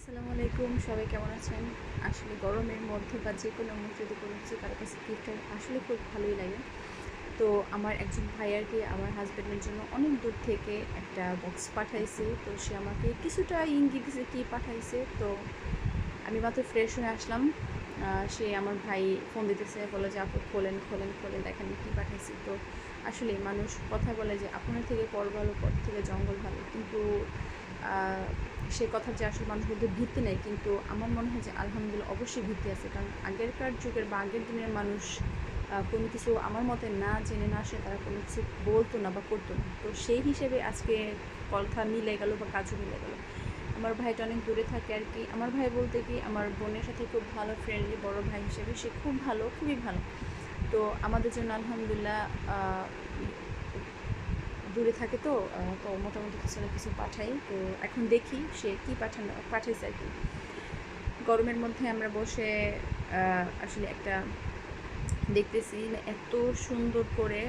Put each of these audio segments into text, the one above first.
আসসালামু আলাইকুম, সবাই কেমন আছেন? আসলে গরমের মধ্যে বা যে কোনো মুহূর্তে যদি কোনো কিছু কারো কাছে গিফট আসলে খুব ভালোই লাগে। তো আমার একজন ভাই আর কি আমার হাজব্যান্ডের জন্য অনেক দূর থেকে একটা বক্স পাঠাইছে। তো সে আমাকে কিছুটা ইঙ্গিত দিছে কী পাঠাইছে। তো আমি মাত্র ফ্রেশ হয়ে আসলাম। সে আমার ভাই ফোন দিতেছে, বলে যে আপু খোলেন খোলেন খোলেন, দেখেন কী পাঠাইছি। তো আসলে মানুষ কথা বলে যে আপনার থেকে পর ভালো, পর থেকে জঙ্গল ভালো, কিন্তু সে কথার যে আসলে মানুষ বলতে ভিত্তি নেই, কিন্তু আমার মনে হয় যে আলহামদুলিল্লাহ অবশ্যই ভিত্তি আছে। কারণ আগেরকার যুগের বা আগের দিনের মানুষ কোনো কিছু আমার মতে না জেনে না আসে তারা কোনো কিছু বলতো না বা করতো না। তো সেই হিসেবে আজকে কথা মিলে গেল বা কাজও মিলে গেল। আমার ভাইটা অনেক দূরে থাকে আর কি। আমার ভাই বলতে কি আমার বোনের সাথে খুব ভালো ফ্রেন্ডলি, বড় ভাই হিসেবে সে খুব ভালো, খুবই ভালো। তো আমাদের জন্য আলহামদুলিল্লাহ দূরে থাকে, তো তো মোটামুটি কিছু না কিছু পাঠাই। তো এখন দেখি সে কী পাঠাইছে আর কি। গরমের মধ্যে আমরা বসে আসলে একটা দেখতেছি এত সুন্দর করে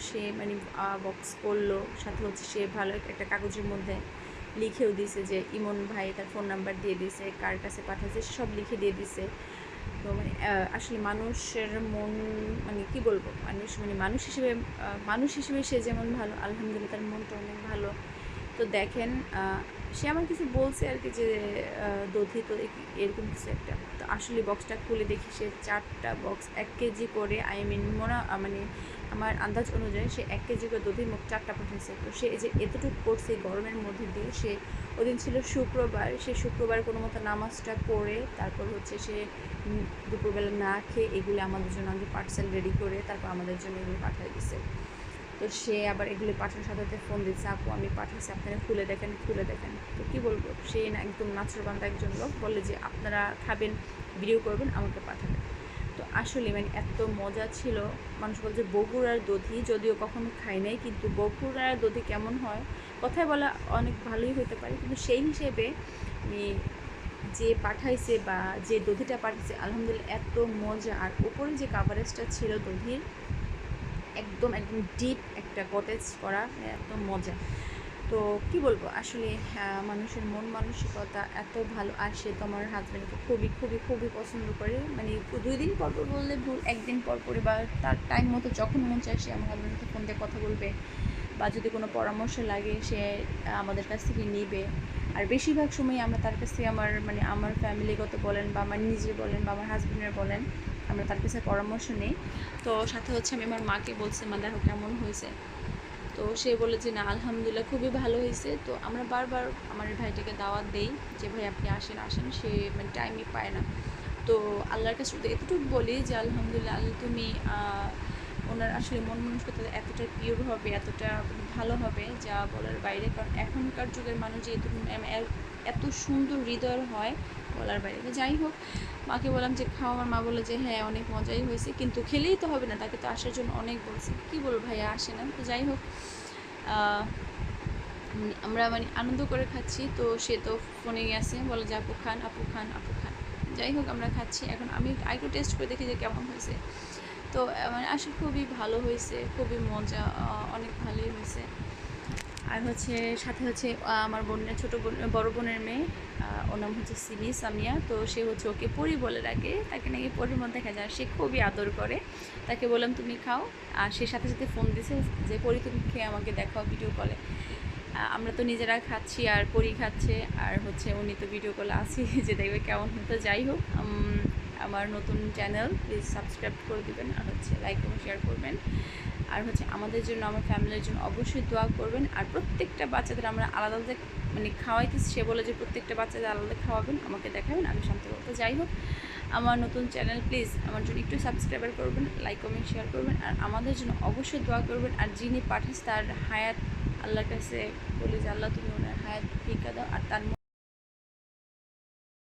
সে মানে বক্স করলো। সাথে হচ্ছে সে ভালো একটা কাগজের মধ্যে লিখেও দিছে যে ইমন ভাই তার ফোন নাম্বার দিয়ে দিছে, কার কাছে পাঠাচ্ছে সব লিখে দিয়ে দিছে। তো মানে আসলে মানুষের মন, মানে কি বলবো, মানুষ হিসেবে সে যেমন ভালো, আলহামদুলিল্লাহ তার মনটা অনেক ভালো। তো দেখেন সে আমার কিছু বলছে আর কি যে দধি তো এরকম কিছু একটা। তো আসলে বক্সটা খুলে দেখি সে 4টা বক্স 1 কেজি করে, মানে আমার আন্দাজ অনুযায়ী সে 1 কেজি করে দধির মুখ 4টা পাঠিয়েছে। তো সে এই যে এতটুকু করছে গরমের মধ্যে দিয়ে, সে ওদিন ছিল শুক্রবার, সে শুক্রবার কোনো মতো নামাজটা পড়ে তারপর হচ্ছে সে দুপুরবেলা না খেয়ে এগুলো আমাদের জন্য আগে পার্সেল রেডি করে তারপর আমাদের জন্য এগুলো পাঠিয়ে দিছে। তো সে আবার এগুলি পাঠানোর সাথে সাথে ফোন দিচ্ছে, আপু আমি পাঠাচ্ছি, আপনারা খুলে দেখেন খুলে দেখেন। তো কী বলবো, সে না একদম নাচরবান্ধা একজন লোক, বলে যে আপনারা খাবেন, ভিডিও করবেন, আমাকে পাঠাবেন। তো আসলে মানে এত মজা ছিল। মানুষ বলছে বগুড়ার দধি, যদিও কখনো খাই নাই, কিন্তু বগুড়ার দধি কেমন হয় কথায় বলা অনেক ভালোই হতে পারে, কিন্তু সেই হিসেবে যে পাঠাইছে বা যে দধিটা পাঠাইছে আলহামদুলিল্লাহ এত মজা। আর উপরে যে কাভারেজটা ছিল দধির, একদম একদম ডিপ একটা কটেজ করা, একদম মজা। তো কি বলবো আসলে মানুষের মন মানসিকতা এত ভালো। আর সে তো আমার হাজব্যান্ডকে খুবই খুবই খুবই পছন্দ করে, মানে 2 দিন পর পর বললে ভুল, 1 দিন পর পরে বা তার টাইম মতো যখন মন চায় সে আমার হাজব্যান্ডকে ফোন দিয়ে কথা বলবে, বা যদি কোনো পরামর্শ লাগে সে আমাদের কাছ থেকে নিবে। আর বেশিরভাগ সময় আমরা তার কাছ থেকে আমার ফ্যামিলিগত বলেন বা আমার নিজের বলেন বা আমার হাজব্যান্ডের বলেন, আমরা তার কাছে পরামর্শ নিই। তো সাথে হচ্ছে আমি আমার মাকে বলছি, মা দেখো কেমন হয়েছে। তো সে বলে যে না আলহামদুলিল্লাহ খুবই ভালো হয়েছে। তো আমরা বারবার আমার ভাইটাকে দাওয়াত দেই যে ভাই আপনি আসেন আসেন, সে মানে টাইমই পায় না। তো আল্লাহর কাছে শুধু এতটুকু বলি যে আলহামদুলিল্লাহ আল্লাহ তুমি ওনার আসলে মন মানসিকতা এতটা পিওর হবে, এতটা ভালো হবে যা বলার বাইরে। কারণ এখনকার যুগের মানুষ যে এত সুন্দর হৃদয়ের হয় বলার বাইরে। তো যাই হোক, মাকে বললাম যে খাও। আমার মা বলে যে হ্যাঁ অনেক মজাই হয়েছে, কিন্তু খেলেই তো হবে না, তাকে তো আসার জন্য অনেক বলছি, কী বলবো ভাইয়া আসে না। তো যাই হোক, আমরা মানে আনন্দ করে খাচ্ছি। তো সে তো ফোনে গেছে, বলে যে আপু খান আপু খান আপু খান। যাই হোক আমরা খাচ্ছি। এখন আমি আরেকটু টেস্ট করে দেখি যে কেমন হয়েছে। তো মানে আসলে খুবই ভালো হয়েছে, খুবই মজা, অনেক ভালোই হয়েছে। আর হচ্ছে সাথে হচ্ছে আমার বোনের বড় বোনের মেয়ে, ওর নাম হচ্ছে সামিয়া। তো সে হচ্ছে ওকে পরি বলে ডাকে, তাকে নাকি পরির মধ্যে দেখা যায়, সে খুবই আদর করে। তাকে বললাম তুমি খাও, আর সে সাথে সাথে ফোন দিছে যে পরি তুমি খেয়ে আমাকে দেখাও ভিডিও কলে। আমরা তো নিজেরা খাচ্ছি আর পরি খাচ্ছে, আর হচ্ছে উনি তো ভিডিও কলে আসি যে দেখবে কেমন হতো। যাই হোক, আমার নতুন চ্যানেল প্লিজ সাবস্ক্রাইব করে দেবেন, আর হচ্ছে লাইক এবং শেয়ার করবেন। আর হচ্ছে আমাদের জন্য, আমার ফ্যামিলির জন্য অবশ্যই দোয়া করবেন। আর প্রত্যেকটা বাচ্চাদের আমরা আলাদা আলাদা মানে খাওয়াইতেছি, সে বলে যে প্রত্যেকটা বাচ্চাদের আলাদা খাওয়াবেন, আমাকে দেখাবেন, আমি শান্তি করবো। যাই হোক, আমার নতুন চ্যানেল প্লিজ আমার জন্য একটু সাবস্ক্রাইবার করবেন, লাইক কমেন্ট শেয়ার করবেন, আর আমাদের জন্য অবশ্যই দোয়া করবেন। আর যিনি পাঠাস তার হায়াত আল্লাহর কাছে বলি যে আল্লাহ তুমি ওনার হায়াত ভিক্ষা দাও, আর তার